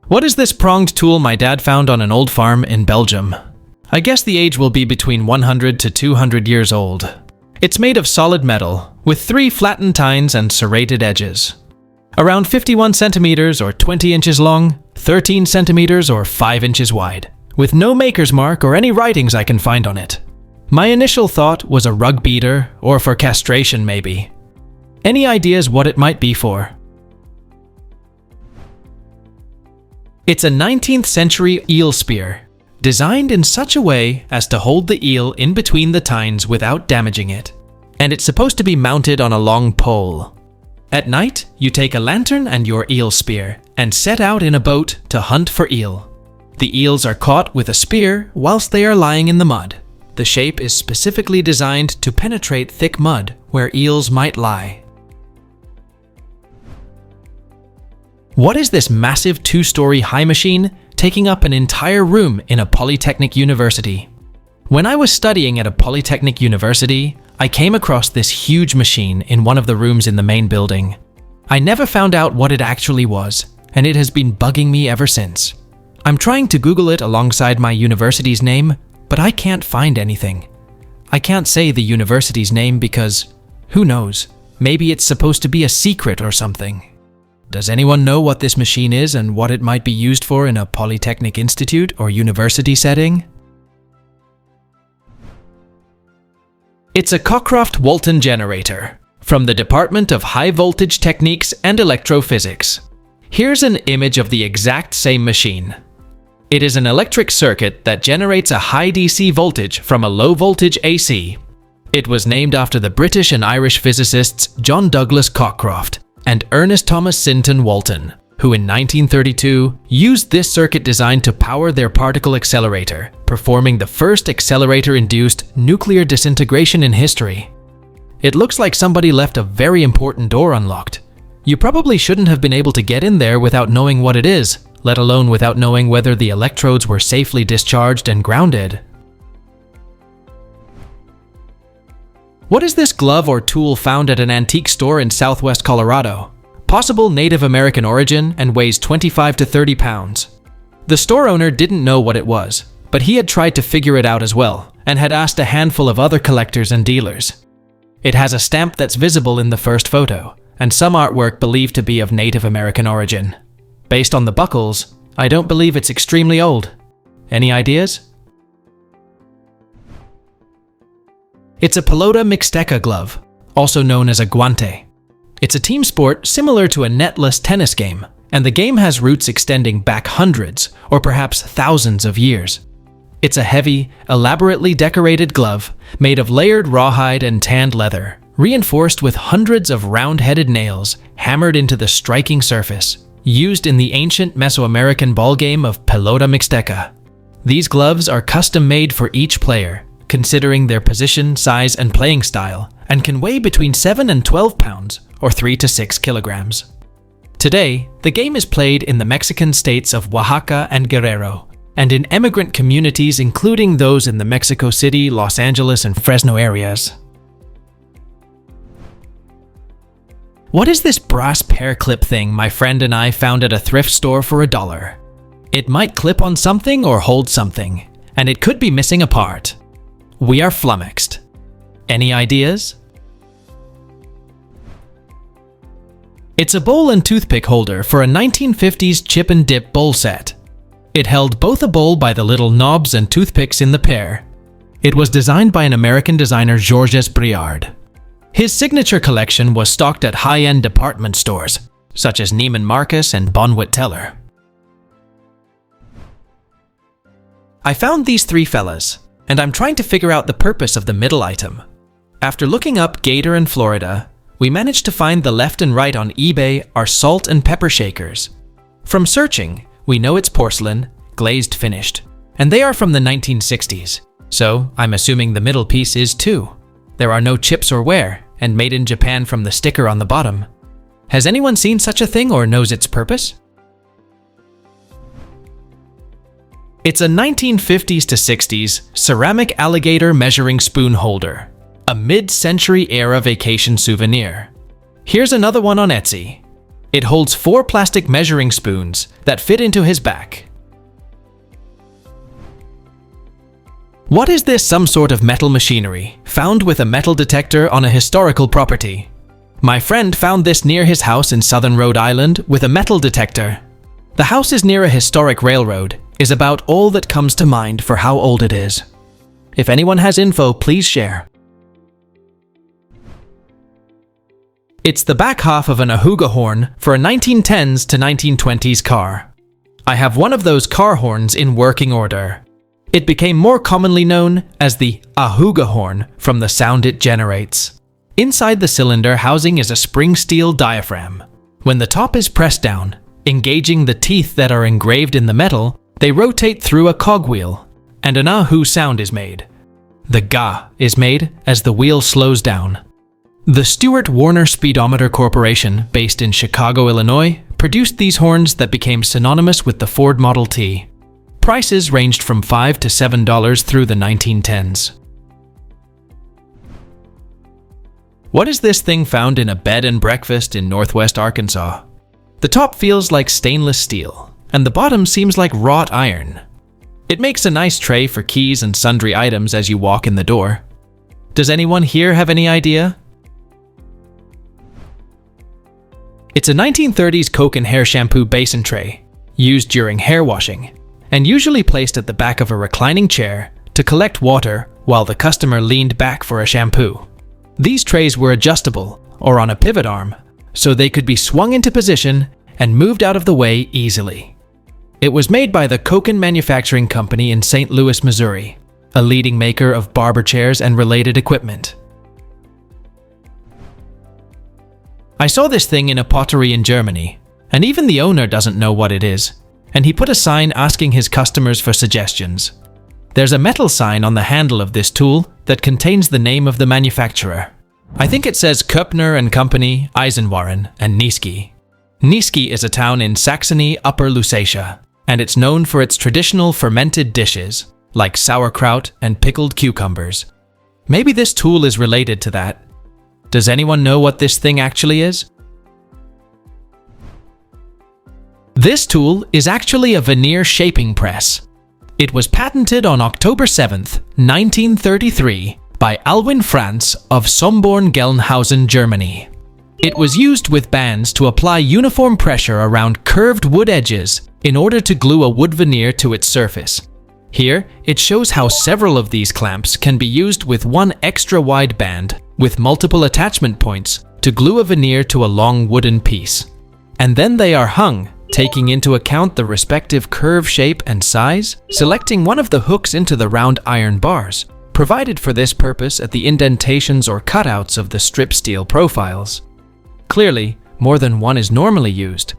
What is this pronged tool my dad found on an old farm in Belgium? I guess the age will be between 100 to 200 years old. It's made of solid metal, with 3 flattened tines and serrated edges. Around 51 centimeters or 20 inches long, 13 centimeters or 5 inches wide, with no maker's mark or any writings I can find on it. My initial thought was a rug beater, or for castration maybe. Any ideas what it might be for? It's a 19th century eel spear, designed in such a way as to hold the eel in between the tines without damaging it. And it's supposed to be mounted on a long pole. At night, you take a lantern and your eel spear and set out in a boat to hunt for eel. The eels are caught with a spear whilst they are lying in the mud. The shape is specifically designed to penetrate thick mud where eels might lie. What is this massive 2-story high machine taking up an entire room in a polytechnic university? When I was studying at a polytechnic university, I came across this huge machine in one of the rooms in the main building. I never found out what it actually was, and it has been bugging me ever since. I'm trying to Google it alongside my university's name, but I can't find anything. I can't say the university's name because, who knows, maybe it's supposed to be a secret or something. Does anyone know what this machine is and what it might be used for in a polytechnic institute or university setting? It's a Cockcroft-Walton generator from the Department of High Voltage Techniques and Electrophysics. Here's an image of the exact same machine. It is an electric circuit that generates a high DC voltage from a low voltage AC. It was named after the British and Irish physicists John Douglas Cockcroft and Ernest Thomas Sinton Walton, who in 1932 used this circuit design to power their particle accelerator, performing the first accelerator-induced nuclear disintegration in history. It looks like somebody left a very important door unlocked. You probably shouldn't have been able to get in there without knowing what it is, let alone without knowing whether the electrodes were safely discharged and grounded. What is this glove or tool found at an antique store in southwest Colorado? Possible Native American origin and weighs 25 to 30 pounds. The store owner didn't know what it was, but he had tried to figure it out as well and had asked a handful of other collectors and dealers. It has a stamp that's visible in the first photo, and some artwork believed to be of Native American origin. Based on the buckles, I don't believe it's extremely old. Any ideas? It's a pelota mixteca glove, also known as a guante. It's a team sport similar to a netless tennis game, and the game has roots extending back hundreds or perhaps thousands of years. It's a heavy, elaborately decorated glove made of layered rawhide and tanned leather, reinforced with hundreds of round-headed nails hammered into the striking surface, used in the ancient Mesoamerican ball game of pelota mixteca. These gloves are custom-made for each player, considering their position, size, and playing style, and can weigh between 7 and 12 pounds, or 3 to 6 kilograms. Today, the game is played in the Mexican states of Oaxaca and Guerrero, and in emigrant communities including those in the Mexico City, Los Angeles, and Fresno areas. What is this brass pear clip thing my friend and I found at a thrift store for $1? It might clip on something or hold something, and it could be missing a part. We are flummoxed. Any ideas? It's a bowl and toothpick holder for a 1950s chip and dip bowl set. It held both a bowl by the little knobs and toothpicks in the pair. It was designed by an American designer Georges Briard. His signature collection was stocked at high-end department stores, such as Neiman Marcus and Bonwit Teller. I found these 3 fellas, and I'm trying to figure out the purpose of the middle item. After looking up Gator and Florida, we managed to find the left and right on eBay are salt and pepper shakers. From searching, we know it's porcelain, glazed finished, and they are from the 1960s, so I'm assuming the middle piece is too. There are no chips or wear, and made in Japan from the sticker on the bottom. Has anyone seen such a thing or knows its purpose? It's a 1950s to 60s ceramic alligator measuring spoon holder, a mid-century era vacation souvenir. Here's another one on Etsy. It holds 4 plastic measuring spoons that fit into his back. What is this? Some sort of metal machinery found with a metal detector on a historical property. My friend found this near his house in southern Rhode Island with a metal detector. The house is near a historic railroad, is about all that comes to mind for how old it is. If anyone has info, please share. It's the back half of an ahuga horn for a 1910s to 1920s car. I have one of those car horns in working order. It became more commonly known as the ahuga horn from the sound it generates. Inside the cylinder housing is a spring steel diaphragm. When the top is pressed down, engaging the teeth that are engraved in the metal, they rotate through a cogwheel, and an ahu sound is made. The ga is made as the wheel slows down. The Stewart Warner Speedometer Corporation, based in Chicago, Illinois, produced these horns that became synonymous with the Ford Model T. Prices ranged from $5 to $7 through the 1910s. What is this thing found in a bed and breakfast in northwest Arkansas? The top feels like stainless steel, and the bottom seems like wrought iron. It makes a nice tray for keys and sundry items as you walk in the door. Does anyone here have any idea? It's a 1930s Coke and hair shampoo basin tray, used during hair washing, and usually placed at the back of a reclining chair to collect water while the customer leaned back for a shampoo. These trays were adjustable, or on a pivot arm, so they could be swung into position and moved out of the way easily. It was made by the Koken Manufacturing Company in St. Louis, Missouri, a leading maker of barber chairs and related equipment. I saw this thing in a pottery in Germany, and even the owner doesn't know what it is, and he put a sign asking his customers for suggestions. There's a metal sign on the handle of this tool that contains the name of the manufacturer. I think it says Köppner and Company, Eisenwaren, and Niesky. Niesky is a town in Saxony, Upper Lusatia, and it's known for its traditional fermented dishes, like sauerkraut and pickled cucumbers. Maybe this tool is related to that. Does anyone know what this thing actually is? This tool is actually a veneer shaping press. It was patented on October 7th, 1933 by Alwin Franz of Somborn-Gelnhausen, Germany. It was used with bands to apply uniform pressure around curved wood edges in order to glue a wood veneer to its surface. Here, it shows how several of these clamps can be used with one extra wide band with multiple attachment points to glue a veneer to a long wooden piece. And then they are hung, taking into account the respective curve shape and size, selecting one of the hooks into the round iron bars, provided for this purpose at the indentations or cutouts of the strip steel profiles. Clearly, more than one is normally used.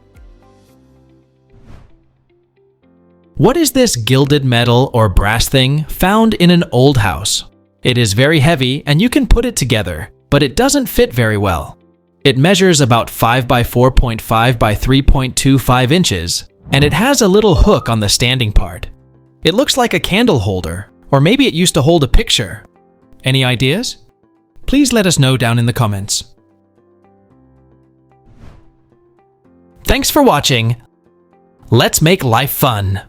What is this gilded metal or brass thing found in an old house? It is very heavy and you can put it together, but it doesn't fit very well. It measures about 5 by 4.5 by 3.25 inches, and it has a little hook on the standing part. It looks like a candle holder, or maybe it used to hold a picture. Any ideas? Please let us know down in the comments. Thanks for watching. Let's make life fun.